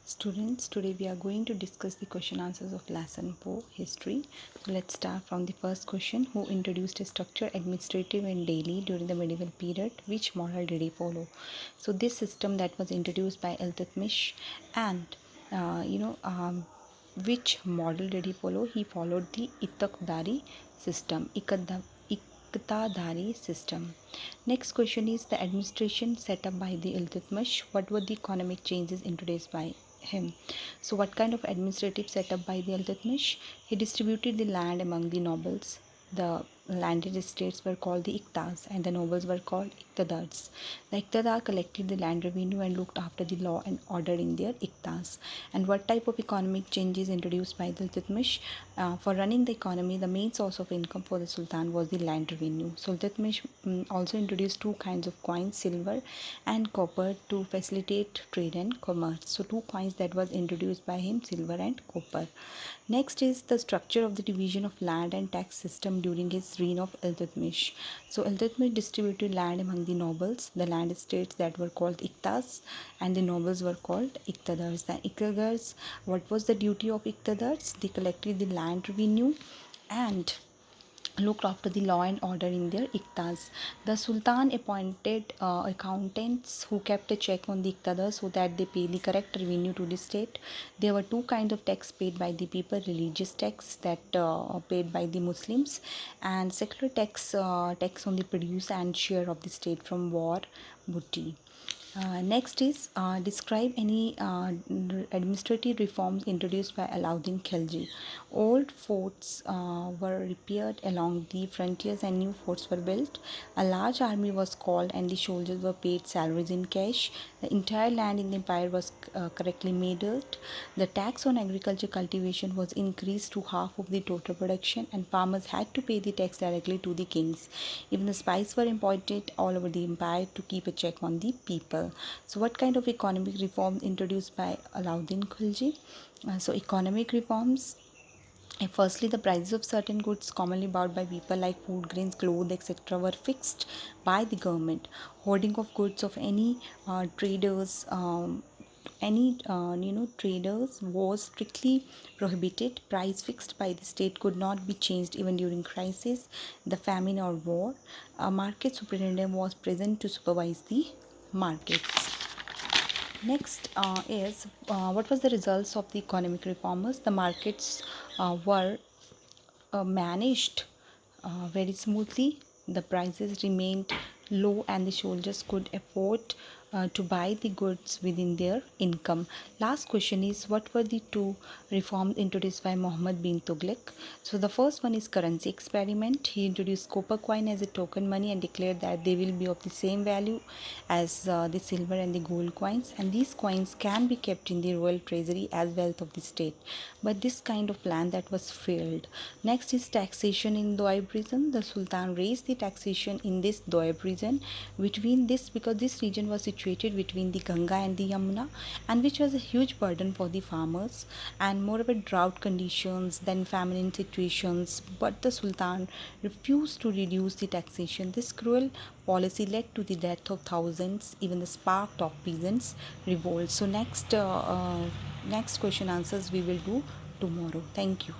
Students, today we are going to discuss the question answers of lesson 4 history. So let's start from the first question. Who introduced a structure administrative in Delhi during the medieval period? Which model did he follow? So this system that was introduced by Iltutmish, and which model did he follow? He followed the Iqtidari system. Next question is the administration set up by the Iltutmish. What were the economic changes introduced by him? So what kind of administrative setup by the Iltutmish? He distributed the land among the nobles. The landed estates were called the Iqtas and the nobles were called Iqtidars. The Iqtidar collected the land revenue and looked after the law and order in their Iqtas. And what type of economic changes introduced by the Iltutmish? For running the economy, the main source of income for the Sultan was the land revenue. So Iltutmish also introduced two kinds of coins, silver and copper, to facilitate trade and commerce. So two coins that was introduced by him, silver and copper. Next is the structure of the division of land and tax system during his reign of Iltutmish. So Iltutmish distributed land among the nobles, the land estates that were called Iqtas and the nobles were called Iqtidars. The Iqtidars, what was the duty of Iqtidars? They collected the land revenue and looked after the law and order in their Iqtas. The Sultan appointed accountants who kept a check on the Iqtidars so that they pay the correct revenue to the state. There were two kinds of tax paid by the people: religious tax that paid by the Muslims, and secular tax, tax on the produce and share of the state from war booty. Next is describe any administrative reforms introduced by Alauddin Khilji. Old forts were repaired along the frontiers and new forts were built. A large army was called and the soldiers were paid salaries in cash. The entire land in the empire was correctly measured. The tax on agriculture cultivation was increased to half of the total production, and farmers had to pay the tax directly to the kings. Even the spices were imported all over the empire to keep a check on the people. So what kind of economic reforms introduced by Alauddin Khilji? So economic reforms, firstly, the prices of certain goods commonly bought by people like food, grains, clothes, etc. were fixed by the government. Hoarding of goods of any traders was strictly prohibited. Price fixed by the state could not be changed even during crisis, the famine or war. A market superintendent was present to supervise the markets. Next is what was the results of the economic reformers? The markets were managed very smoothly. The prices remained low and the soldiers could afford to buy the goods within their income. Last question is, what were the two reforms introduced by Muhammad bin Tughlaq? So the first one is currency experiment. He introduced copper coin as a token money and declared that they will be of the same value as the silver and the gold coins, and these coins can be kept in the royal treasury as wealth of the state. But this kind of plan that was failed. Next is taxation in Doab region. The Sultan raised the taxation in this Doab region because this region was situated between the Ganga and the Yamuna, and which was a huge burden for the farmers, and moreover drought conditions, then famine situations. But the Sultan refused to reduce the taxation. This cruel policy led to the death of thousands, even the sparked of peasants' revolt. So next question answers we will do tomorrow. Thank you.